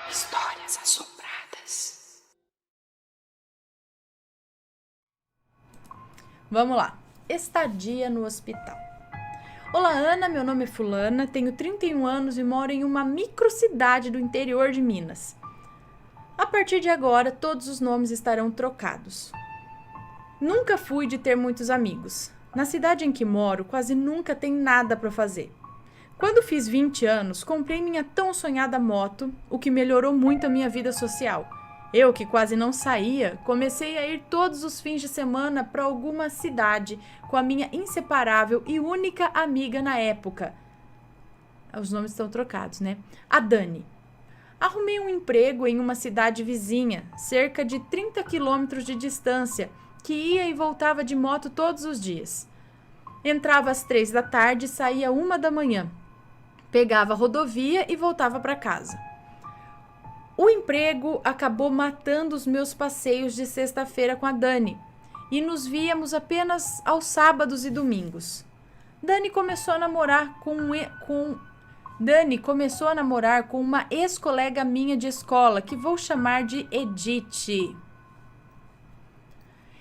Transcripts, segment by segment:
Histórias assombradas. Vamos lá. Estadia no hospital. Olá, Ana. Meu nome é Fulana, tenho 31 anos e moro em uma microcidade do interior de Minas. A partir de agora, todos os nomes estarão trocados. Nunca fui de ter muitos amigos. Na cidade em que moro, quase nunca tem nada para fazer. Quando fiz 20 anos, comprei minha tão sonhada moto, o que melhorou muito a minha vida social. Eu, que quase não saía, comecei a ir todos os fins de semana para alguma cidade com a minha inseparável e única amiga na época. Os nomes estão trocados, né? A Dani. Arrumei um emprego em uma cidade vizinha, cerca de 30 quilômetros de distância, que ia e voltava de moto todos os dias. Entrava às 3 da tarde e saía 1 da manhã. Pegava a rodovia e voltava para casa. O emprego acabou matando os meus passeios de sexta-feira com a Dani e nos víamos apenas aos sábados e domingos. Dani começou a namorar com uma ex-colega minha de escola, que vou chamar de Edith.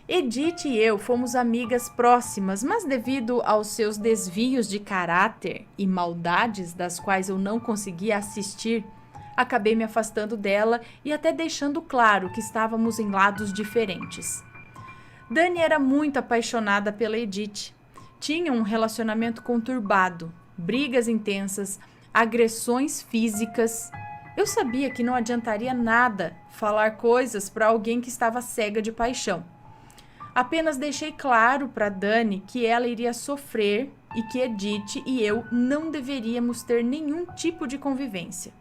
Edith e eu fomos amigas próximas, mas devido aos seus desvios de caráter e maldades das quais eu não conseguia assistir, acabei me afastando dela e até deixando claro que estávamos em lados diferentes. Dani era muito apaixonada pela Edith. Tinha um relacionamento conturbado, brigas intensas, agressões físicas. Eu sabia que não adiantaria nada falar coisas para alguém que estava cega de paixão. Apenas deixei claro para Dani que ela iria sofrer e que Edith e eu não deveríamos ter nenhum tipo de convivência.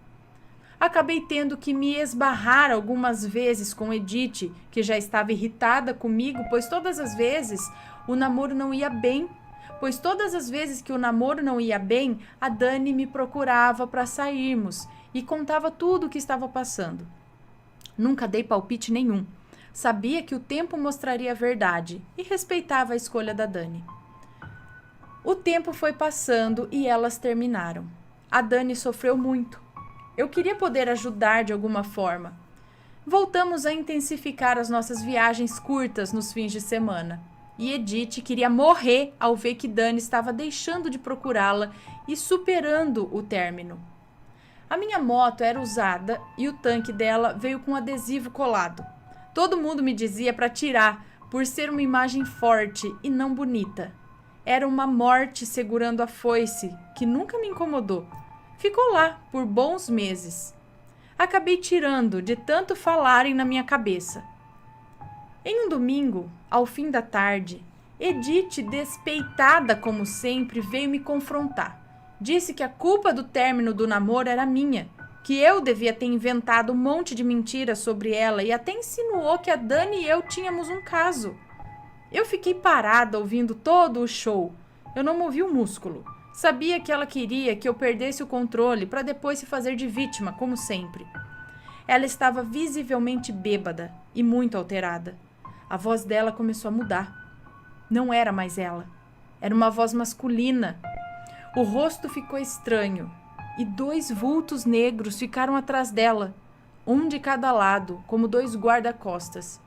Acabei tendo que me esbarrar algumas vezes com Edith, que já estava irritada comigo, pois todas as vezes que o namoro não ia bem, a Dani me procurava para sairmos e contava tudo o que estava passando. Nunca dei palpite nenhum. Sabia que o tempo mostraria a verdade e respeitava a escolha da Dani. O tempo foi passando e elas terminaram. A Dani sofreu muito. Eu queria poder ajudar de alguma forma. Voltamos a intensificar as nossas viagens curtas nos fins de semana. E Edith queria morrer ao ver que Dani estava deixando de procurá-la e superando o término. A minha moto era usada e o tanque dela veio com adesivo colado. Todo mundo me dizia para tirar, por ser uma imagem forte e não bonita. Era uma morte segurando a foice, que nunca me incomodou. Ficou lá por bons meses. Acabei tirando de tanto falarem na minha cabeça. Em um domingo, ao fim da tarde, Edith, despeitada como sempre, veio me confrontar. Disse que a culpa do término do namoro era minha, que eu devia ter inventado um monte de mentiras sobre ela e até insinuou que a Dani e eu tínhamos um caso. Eu fiquei parada ouvindo todo o show. Eu não movi um músculo. Sabia que ela queria que eu perdesse o controle para depois se fazer de vítima, como sempre. Ela estava visivelmente bêbada e muito alterada. A voz dela começou a mudar. Não era mais ela. Era uma voz masculina. O rosto ficou estranho. E 2 vultos negros ficaram atrás dela, um de cada lado, como 2 guarda-costas.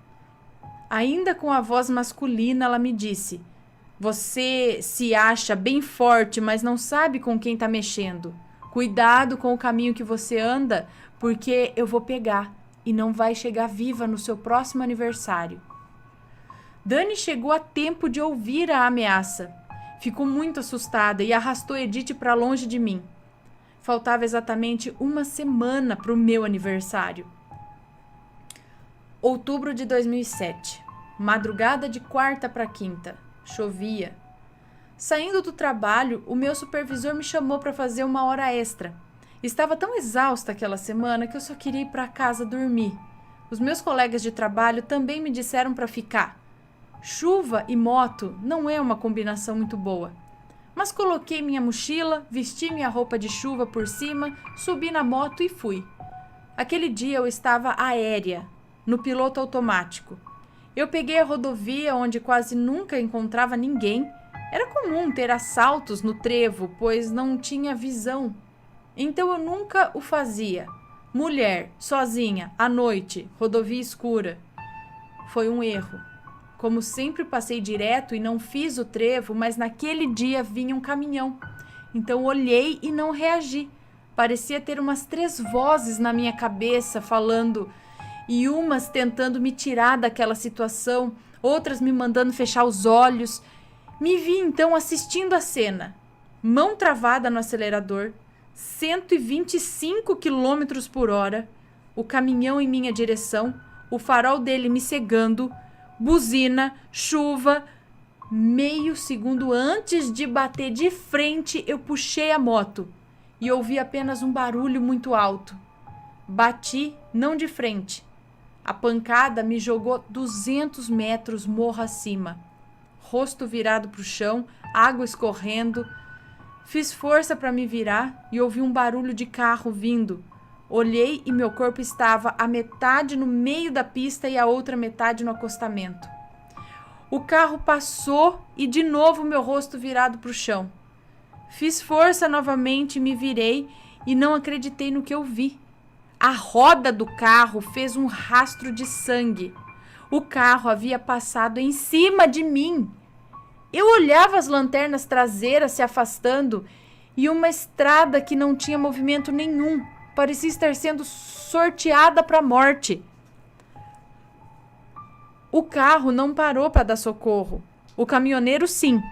Ainda com a voz masculina, ela me disse: "Você se acha bem forte, mas não sabe com quem está mexendo. Cuidado com o caminho que você anda, porque eu vou pegar e não vai chegar viva no seu próximo aniversário." Dani chegou a tempo de ouvir a ameaça. Ficou muito assustada e arrastou Edith para longe de mim. Faltava exatamente 1 semana para o meu aniversário. Outubro de 2007. Madrugada de quarta para quinta. Chovia. Saindo do trabalho, o meu supervisor me chamou para fazer 1 hora extra. Estava tão exausta aquela semana que eu só queria ir para casa dormir. Os meus colegas de trabalho também me disseram para ficar. Chuva e moto não é uma combinação muito boa. Mas coloquei minha mochila, vesti minha roupa de chuva por cima, subi na moto e fui. Aquele dia eu estava aérea, no piloto automático. Eu peguei a rodovia onde quase nunca encontrava ninguém. Era comum ter assaltos no trevo, pois não tinha visão. Então eu nunca o fazia. Mulher, sozinha, à noite, rodovia escura. Foi um erro. Como sempre passei direto e não fiz o trevo, mas naquele dia vinha um caminhão. Então olhei e não reagi. Parecia ter umas 3 vozes na minha cabeça falando, e umas tentando me tirar daquela situação, outras me mandando fechar os olhos. Me vi então assistindo a cena, mão travada no acelerador, 125 km por hora, o caminhão em minha direção, o farol dele me cegando, buzina, chuva. Meio segundo antes de bater de frente, eu puxei a moto e ouvi apenas um barulho muito alto. Bati, não de frente. A pancada me jogou 200 metros morro acima. Rosto virado para o chão, água escorrendo. Fiz força para me virar e ouvi um barulho de carro vindo. Olhei e meu corpo estava a metade no meio da pista e a outra metade no acostamento. O carro passou e de novo meu rosto virado para o chão. Fiz força novamente, me virei e não acreditei no que eu vi. A roda do carro fez um rastro de sangue. O carro havia passado em cima de mim. Eu olhava as lanternas traseiras se afastando e uma estrada que não tinha movimento nenhum. Parecia estar sendo sorteada para a morte. O carro não parou para dar socorro. O caminhoneiro, sim.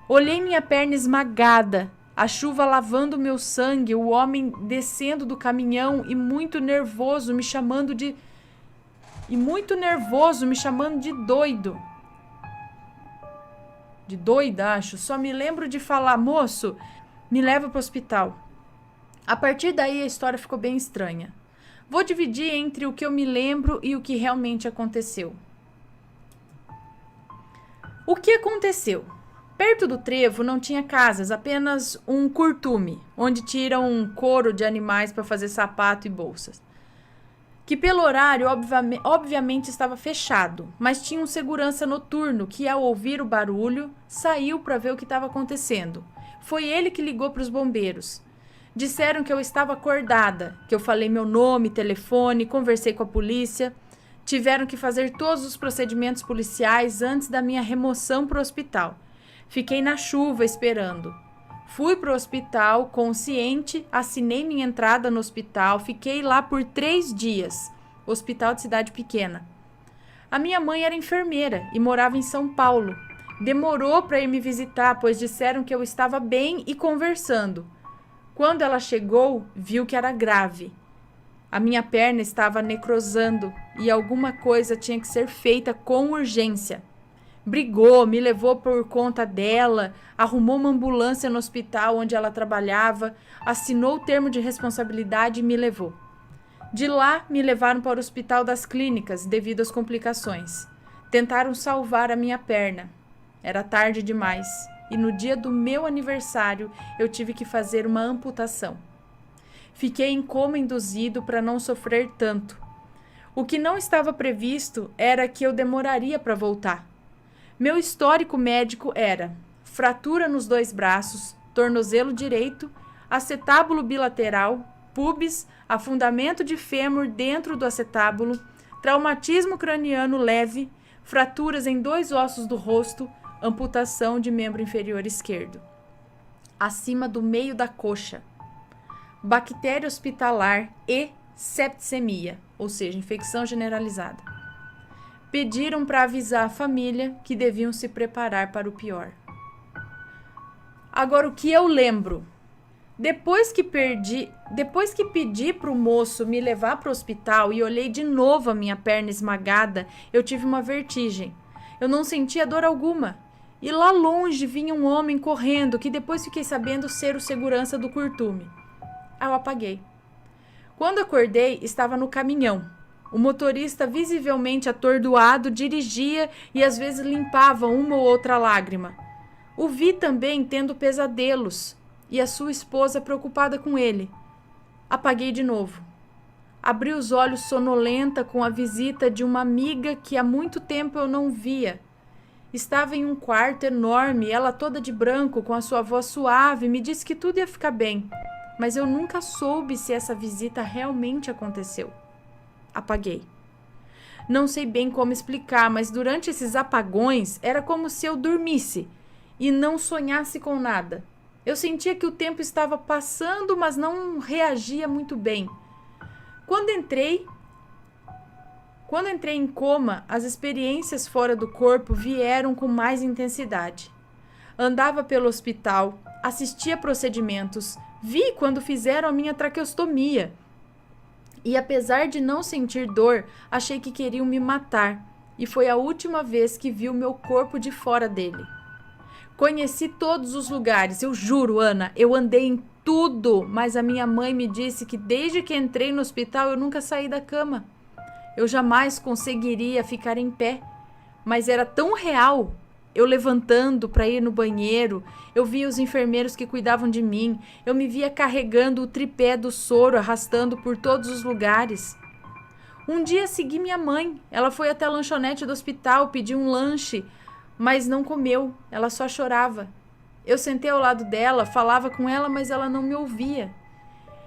Olhei minha perna esmagada, a chuva lavando meu sangue, o homem descendo do caminhão e muito nervoso me chamando de doido. De doida, acho. Só me lembro de falar, moço, me leva para o hospital. A partir daí a história ficou bem estranha. Vou dividir entre o que eu me lembro e o que realmente aconteceu. O que aconteceu? Perto do trevo não tinha casas, apenas um curtume, onde tiram um couro de animais para fazer sapato e bolsas. Que pelo horário obviamente estava fechado, mas tinha um segurança noturno que, ao ouvir o barulho, saiu para ver o que estava acontecendo. Foi ele que ligou para os bombeiros. Disseram que eu estava acordada, que eu falei meu nome, telefone, conversei com a polícia. Tiveram que fazer todos os procedimentos policiais antes da minha remoção para o hospital. Fiquei na chuva esperando. Fui para o hospital consciente, assinei minha entrada no hospital, fiquei lá por 3 dias. Hospital de cidade pequena. A minha mãe era enfermeira e morava em São Paulo. Demorou para ir me visitar, pois disseram que eu estava bem e conversando. Quando ela chegou, viu que era grave. A minha perna estava necrosando e alguma coisa tinha que ser feita com urgência. Brigou, me levou por conta dela, arrumou uma ambulância no hospital onde ela trabalhava, assinou o termo de responsabilidade e me levou. De lá, me levaram para o Hospital das Clínicas devido às complicações. Tentaram salvar a minha perna. Era tarde demais e no dia do meu aniversário eu tive que fazer uma amputação. Fiquei em coma induzido para não sofrer tanto. O que não estava previsto era que eu demoraria para voltar. Meu histórico médico era fratura nos 2 braços, tornozelo direito, acetábulo bilateral, pubis, afundamento de fêmur dentro do acetábulo, traumatismo craniano leve, fraturas em 2 ossos do rosto, amputação de membro inferior esquerdo. Acima do meio da coxa. Bactéria hospitalar e septicemia, ou seja, infecção generalizada. Pediram para avisar a família que deviam se preparar para o pior. Agora, o que eu lembro? Depois que pedi para o moço me levar para o hospital e olhei de novo a minha perna esmagada, eu tive uma vertigem. Eu não sentia dor alguma. E lá longe vinha um homem correndo, que depois fiquei sabendo ser o segurança do curtume. Eu apaguei. Quando acordei, estava no caminhão. O motorista, visivelmente atordoado, dirigia e às vezes limpava uma ou outra lágrima. O vi também tendo pesadelos e a sua esposa preocupada com ele. Apaguei de novo. Abri os olhos sonolenta com a visita de uma amiga que há muito tempo eu não via. Estava em um quarto enorme, ela toda de branco, com a sua voz suave, me disse que tudo ia ficar bem. mas eu nunca soube se essa visita realmente aconteceu. Apaguei. Não sei bem como explicar, mas durante esses apagões era como se eu dormisse e não sonhasse com nada. Eu sentia que o tempo estava passando, mas não reagia muito bem. Quando entrei em coma, as experiências fora do corpo vieram com mais intensidade. Andava pelo hospital, assistia procedimentos, vi quando fizeram a minha traqueostomia. E apesar de não sentir dor, achei que queriam me matar. E foi a última vez que vi o meu corpo de fora dele. Conheci todos os lugares, eu juro, Ana, eu andei em tudo, mas a minha mãe me disse que desde que entrei no hospital eu nunca saí da cama. Eu jamais conseguiria ficar em pé, mas era tão real. Eu levantando para ir no banheiro, eu via os enfermeiros que cuidavam de mim, eu me via carregando o tripé do soro, arrastando por todos os lugares. Um dia segui minha mãe, ela foi até a lanchonete do hospital, pediu um lanche, mas não comeu, ela só chorava. Eu sentei ao lado dela, falava com ela, mas ela não me ouvia.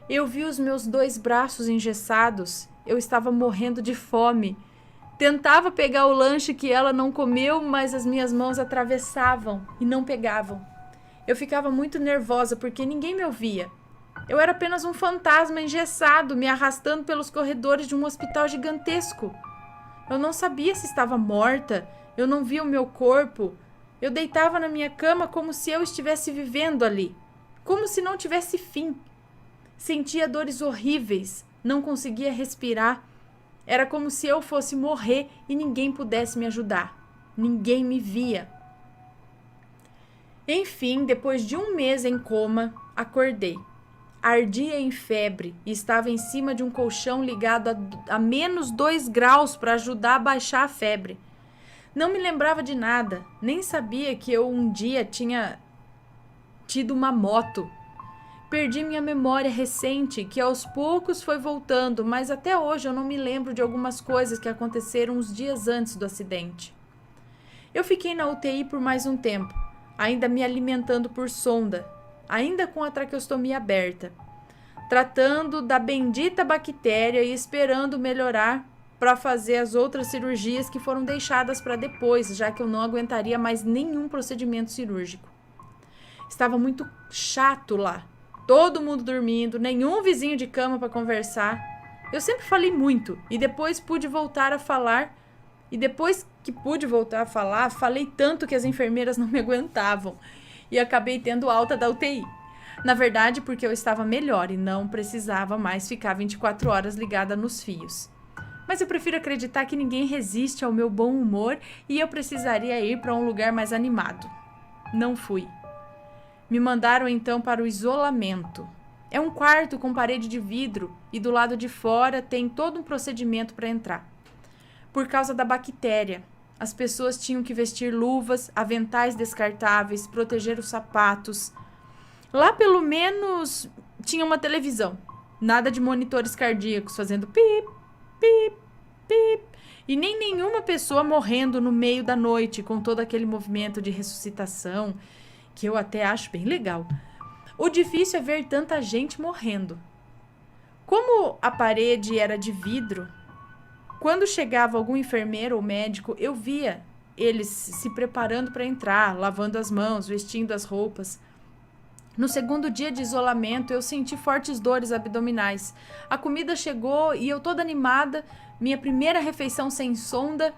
Eu vi os meus 2 braços engessados, eu estava morrendo de fome. Tentava pegar o lanche que ela não comeu, mas as minhas mãos atravessavam e não pegavam. Eu ficava muito nervosa porque ninguém me ouvia. Eu era apenas um fantasma engessado, me arrastando pelos corredores de um hospital gigantesco. Eu não sabia se estava morta, eu não via o meu corpo. Eu deitava na minha cama como se eu estivesse vivendo ali, como se não tivesse fim. Sentia dores horríveis, não conseguia respirar. Era como se eu fosse morrer e ninguém pudesse me ajudar. Ninguém me via. Enfim, depois de 1 mês em coma, acordei. Ardia em febre e estava em cima de um colchão ligado a menos 2 graus para ajudar a baixar a febre. Não me lembrava de nada, nem sabia que eu um dia tinha tido uma moto. Perdi minha memória recente, que aos poucos foi voltando, mas até hoje eu não me lembro de algumas coisas que aconteceram uns dias antes do acidente. Eu fiquei na UTI por mais um tempo, ainda me alimentando por sonda, ainda com a traqueostomia aberta, tratando da bendita bactéria e esperando melhorar para fazer as outras cirurgias que foram deixadas para depois, já que eu não aguentaria mais nenhum procedimento cirúrgico. Estava muito chato lá. Todo mundo dormindo, nenhum vizinho de cama para conversar. Eu sempre falei muito e depois pude voltar a falar. E depois que pude voltar a falar, falei tanto que as enfermeiras não me aguentavam. E acabei tendo alta da UTI. Na verdade, porque eu estava melhor e não precisava mais ficar 24 horas ligada nos fios. Mas eu prefiro acreditar que ninguém resiste ao meu bom humor e eu precisaria ir para um lugar mais animado. Não fui. Me mandaram então para o isolamento. É um quarto com parede de vidro e do lado de fora tem todo um procedimento para entrar. Por causa da bactéria, as pessoas tinham que vestir luvas, aventais descartáveis, proteger os sapatos. Lá pelo menos tinha uma televisão. Nada de monitores cardíacos fazendo pip, pip, pip. E nem nenhuma pessoa morrendo no meio da noite com todo aquele movimento de ressuscitação, que eu até acho bem legal. O difícil é ver tanta gente morrendo. Como a parede era de vidro, quando chegava algum enfermeiro ou médico, eu via eles se preparando para entrar, lavando as mãos, vestindo as roupas. No segundo dia de isolamento, eu senti fortes dores abdominais. A comida chegou e eu toda animada, minha primeira refeição sem sonda,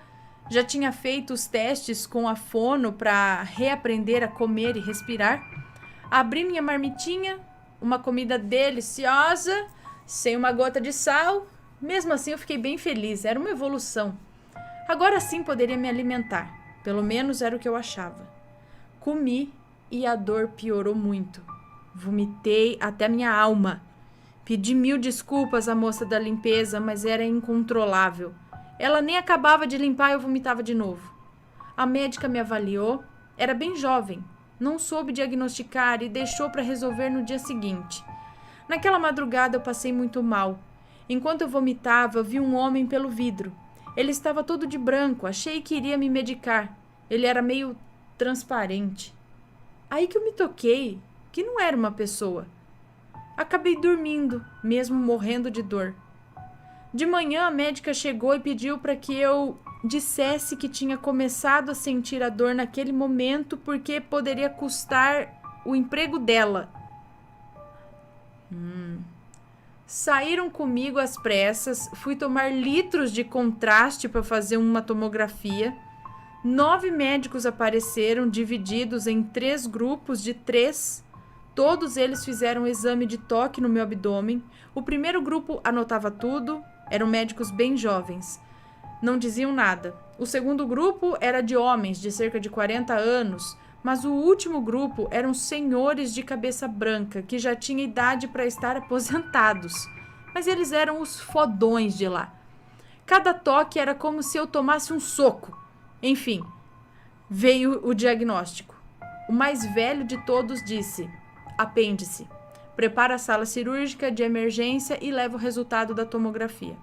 já tinha feito os testes com a fono para reaprender a comer e respirar. Abri minha marmitinha, uma comida deliciosa, sem uma gota de sal. Mesmo assim eu fiquei bem feliz, era uma evolução. Agora sim poderia me alimentar, pelo menos era o que eu achava. Comi e a dor piorou muito. Vomitei até minha alma. Pedi 1000 desculpas à moça da limpeza, mas era incontrolável. Ela nem acabava de limpar e eu vomitava de novo. A médica me avaliou, era bem jovem, não soube diagnosticar e deixou para resolver no dia seguinte. Naquela madrugada eu passei muito mal. Enquanto eu vomitava, vi um homem pelo vidro. Ele estava todo de branco, achei que iria me medicar. Ele era meio transparente. Aí que eu me toquei, que não era uma pessoa. Acabei dormindo, mesmo morrendo de dor. De manhã, a médica chegou e pediu para que eu dissesse que tinha começado a sentir a dor naquele momento porque poderia custar o emprego dela. Saíram comigo às pressas, fui tomar litros de contraste para fazer uma tomografia. 9 médicos apareceram, divididos em 3 grupos de 3. Todos eles fizeram um exame de toque no meu abdômen. O primeiro grupo anotava tudo, eram médicos bem jovens. Não diziam nada. O segundo grupo era de homens de cerca de 40 anos, mas o último grupo eram senhores de cabeça branca, que já tinham idade para estar aposentados. Mas eles eram os fodões de lá. Cada toque era como se eu tomasse um soco. Enfim, veio o diagnóstico. O mais velho de todos disse: apêndice. Prepara a sala cirúrgica de emergência e leva o resultado da tomografia.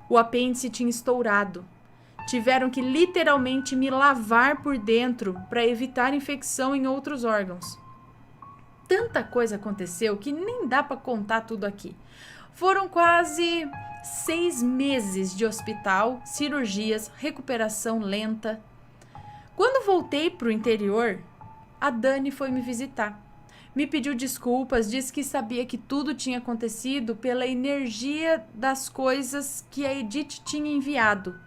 O apêndice tinha estourado. Tiveram que literalmente me lavar por dentro para evitar infecção em outros órgãos. Tanta coisa aconteceu que nem dá para contar tudo aqui. Foram quase 6 meses de hospital, cirurgias, recuperação lenta. Quando voltei para o interior, a Dani foi me visitar. Me pediu desculpas, disse que sabia que tudo tinha acontecido pela energia das coisas que a Edith tinha enviado.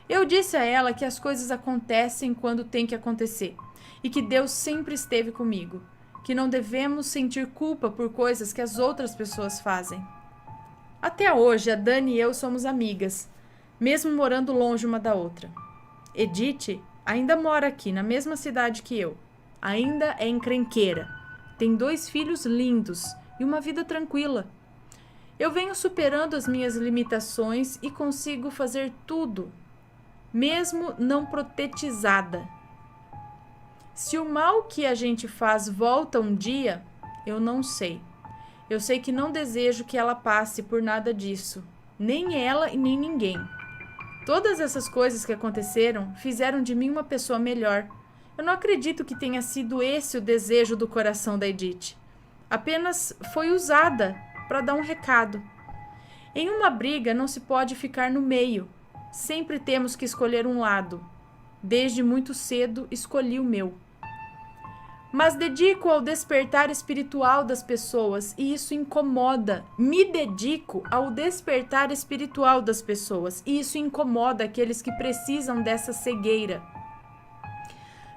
Eu disse a ela que as coisas acontecem quando tem que acontecer e que Deus sempre esteve comigo, que não devemos sentir culpa por coisas que as outras pessoas fazem. Até hoje, a Dani e eu somos amigas, mesmo morando longe uma da outra. Edith ainda mora aqui, na mesma cidade que eu. Ainda é encrenqueira. Tem 2 filhos lindos e uma vida tranquila. Eu venho superando as minhas limitações e consigo fazer tudo, mesmo não protetizada. Se o mal que a gente faz volta um dia, eu não sei. Eu sei que não desejo que ela passe por nada disso, nem ela e nem ninguém. Todas essas coisas que aconteceram fizeram de mim uma pessoa melhor. Eu não acredito que tenha sido esse o desejo do coração da Edith. Apenas foi usada para dar um recado. Em uma briga não se pode ficar no meio. Sempre temos que escolher um lado. Desde muito cedo escolhi o meu. Mas dedico ao despertar espiritual das pessoas e isso incomoda. Me dedico ao despertar espiritual das pessoas e isso incomoda aqueles que precisam dessa cegueira.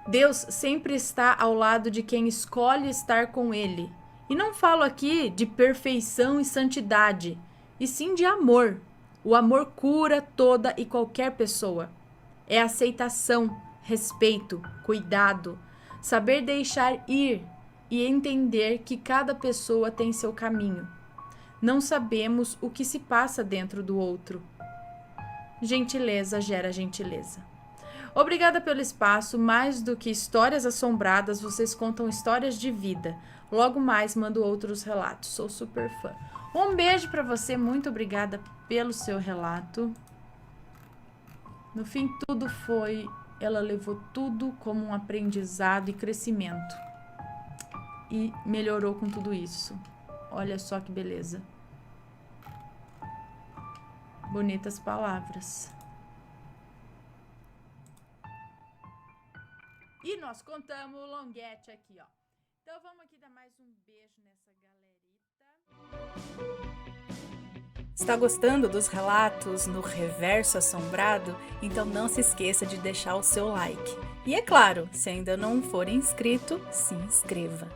Deus sempre está ao lado de quem escolhe estar com Ele. E não falo aqui de perfeição e santidade, e sim de amor. O amor cura toda e qualquer pessoa. É aceitação, respeito, cuidado, saber deixar ir e entender que cada pessoa tem seu caminho. Não sabemos o que se passa dentro do outro. Gentileza gera gentileza. Obrigada pelo espaço. Mais do que histórias assombradas, vocês contam histórias de vida. Logo mais mando outros relatos. Sou super fã. Um beijo pra você. Muito obrigada pelo seu relato. No fim, tudo foi... Ela levou tudo como um aprendizado e crescimento. E melhorou com tudo isso. Olha só que beleza. Bonitas palavras. E nós contamos o longuete aqui, ó. Então vamos aqui dar mais um beijo nessa galerita. Está gostando dos relatos no Reverso Assombrado? Então não se esqueça de deixar o seu like. E é claro, se ainda não for inscrito, se inscreva.